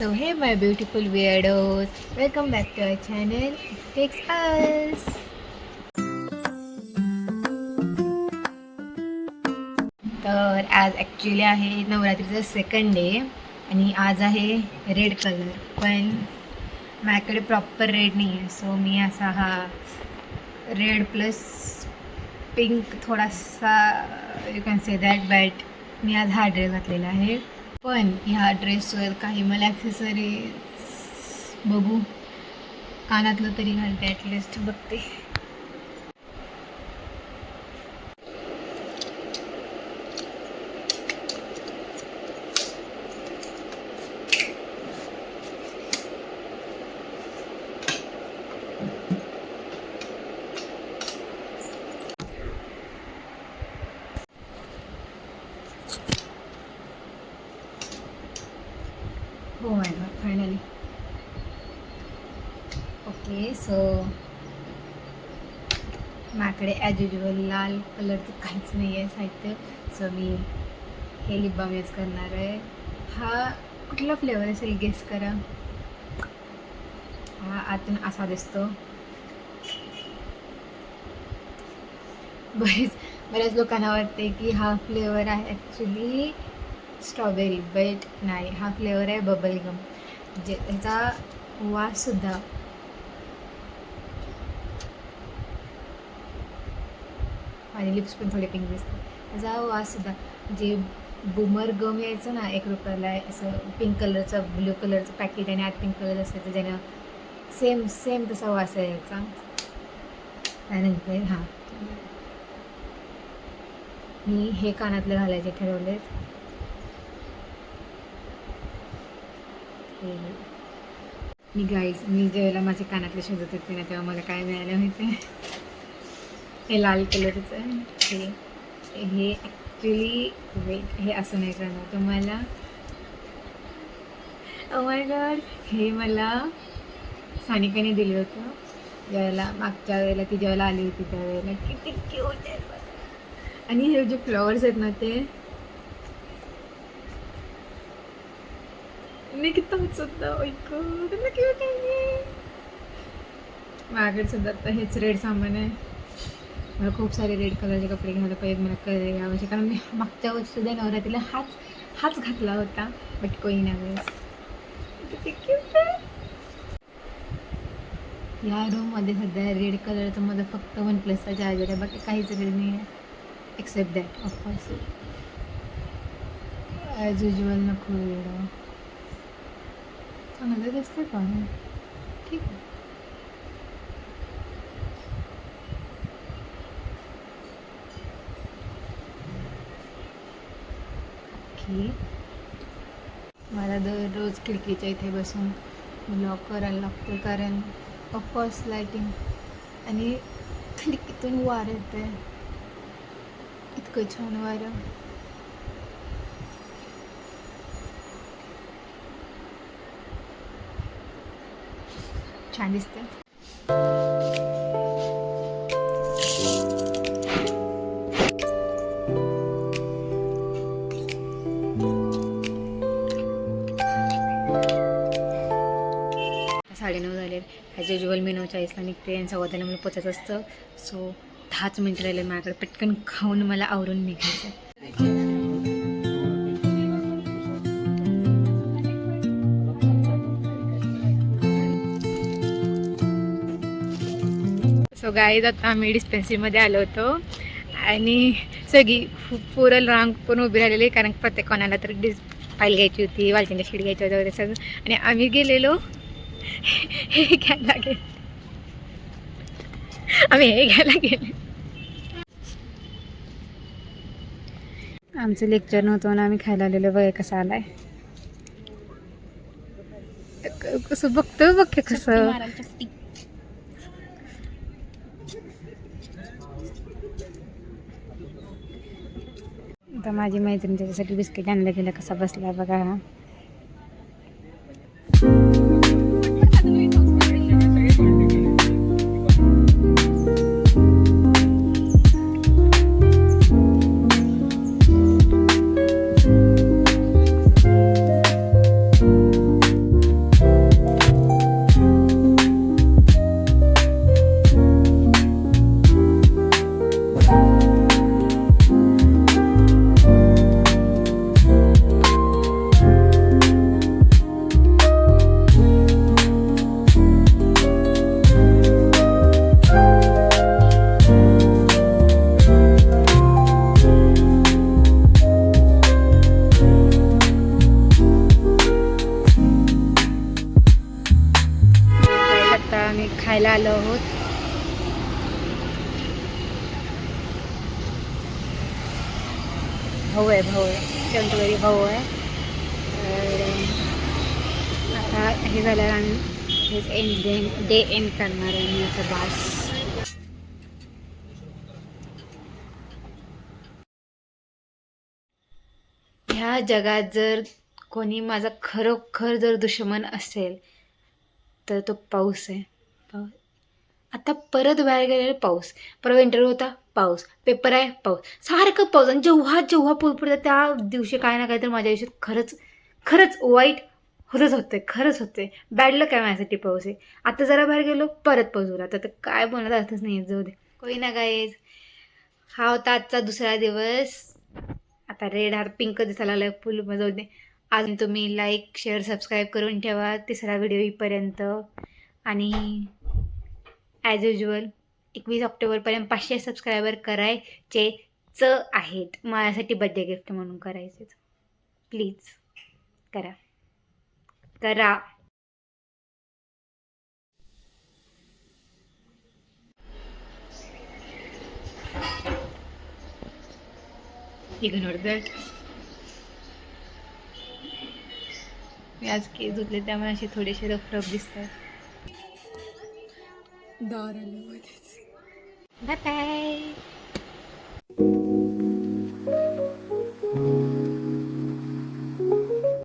So hey my beautiful weirdos, welcome back to our channel Fix Us. तर आज actually आहे नवरात्रीचं second day आणि आज आहे रेड कलर, पण माझ्याकडे प्रॉपर रेड नाही आहे. सो मी असा हा रेड प्लस पिंक थोडासा you can say that but मी आज हा ड्रेस घातलेला आहे. पण ह्या ड्रेसवर काही मला ॲक्सेसरी बघू, कानातलं तरी घालते ॲटलिस्ट, बघते. हो माय गॉड, फायनली. ओके, सो माझ्याकडे ॲज युजल लाल कलरचं काहीच नाही आहे साहित्य. सो मी हे लिप बाम यूज करणार आहे. हा कुठला फ्लेवर असेल गेस करा. हा आतून असा दिसतो. बऱ्याच लोकांना वाटते की हा फ्लेवर आहे ॲक्च्युली स्ट्रॉबेरी, बट नाही, हा फ्लेवर आहे बबल गम. जे त्याचा वाससुद्धा माझे लिप्स पण थोडे पिंक दिसतात. त्याचा वाससुद्धा जे बुमर गम यायचं ना 1 रुपयाला, असं पिंक कलरचं ब्ल्यू कलरचं पॅकेट आणि आत पिंक कलर असायचं, ज्यानं सेम तसा वास यायचा. त्यानंतर हां, मी हे कानातले घालायचे ठरवलेत. मी जेव्हा माझे कानातले शोधत होते ना, तेव्हा मला काय मिळालं माहिती आहे? हे लाल कलरचं आहे. हे ॲक्च्युली वेट, हे असं नाही करणार तुम्हाला. ओ माय गॉड, हे मला सानिकाने दिलं होतं ज्यावेळेला, मागच्या वेळेला ती जेव्हा आली होती त्यावेळेला. किती क्यूट आहे. आणि हे जे फ्लॉवर्स आहेत ना, ते मी किती सुद्धा त्यांना क्यूट आहे. माझ्याकडे सुद्धा आता हेच रेड सामान आहे. मला खूप सारे रेड कलरचे कपडे घ्यायला पाहिजेत. मला कलर यावर्षी, कारण मी मागच्या वर्षी सुद्धा नवरात्रीला हाच घातला होता, बट कोणी नाही. किती क्यूट आहे. या रूममध्ये सध्या रेड कलरचं माझं फक्त OnePlusचा चार्जर आहे, बाकी काहीच रेड नाही आहे except that of course. As usual नको रेड. चांगलं दिसतं का? ठीक आहे. ओके, मला दररोज खिडकीच्या इथे बसून ब्लॉक करायला लागतं, कारण ऑफकोर्स लाईटिंग आणि खिडकीतून वारं येतं. इतकं छान वारं. छान दिसतं. साडे 9 झाले. ॲज युजल मी 9:40ला निघते आणि 9:15 मला पोचायचं असतं. सो 10च मिनटं राहिले माझ्याकडे. पटकन खाऊन मला आवरून निघायचं. सो गाईज, आता आम्ही डिस्पेन्सरीमध्ये आलो होतो आणि सगळी खूप पोरं रांग पण उभी राहिलेली, कारण प्रत्येक कोणाला तर फाईल घ्यायची होती, वालचिंच्या शीट घ्यायच्या होत्या वगैरे सगळं. आणि आम्ही गेलेलो हे घ्यायला गेले. आमचं लेक्चर नव्हतं ना, आम्ही खायला आलेलो. बघा कसा आलाय, कसं बघतो, बघ कसं. आता माझी मैत्रीण त्याच्यासाठी बिस्किट आणलं गेलं. कसा बसला बघा. खायला आलो आहोत. भाऊ आहे शेवंतवाडी भाऊ आहे. तर आता हे झाल्यावर आम्ही हेच डे एंड करणार आहे मी आता बास. ह्या जगात जर कोणी माझा खरोखर जर दुश्मन असेल तर तो पाऊस आहे. आता परत बाहेर गेलेला पाऊस, परवा इंटरव्ह्यू होता पाऊस, पेपर आहे पाऊस, सारखं पाऊस. आणि जेव्हा पाऊस पडतं त्या दिवशी काय ना काय तर माझ्या आयुष्यात खरंच वाईट खरंच होते. बॅड लक आहे माझ्यासाठी पाऊस आहे. आता जरा बाहेर गेलो परत पाऊस उरा, आता काय बोलण्यात अर्थच नाही. जाऊ दे, कोई ना गाईज. हा होता आजचा दुसरा दिवस. आता रेड हार पिंक दिसायला लागला फुल. जाऊ दे. अजून तुम्ही लाईक शेअर सबस्क्राईब करून ठेवा तिसरा व्हिडिओ येईपर्यंत. आणि ॲज युजल 21 ऑक्टोबरपर्यंत 500 सबस्क्रायबर करायचेच आहेत. माझ्यासाठी बड्डे गिफ्ट म्हणून करायचे. प्लीज करा. Ignore that. मी आज केस धुतले त्यामुळे असे थोडेसे रफ दिसतात. Bye bye.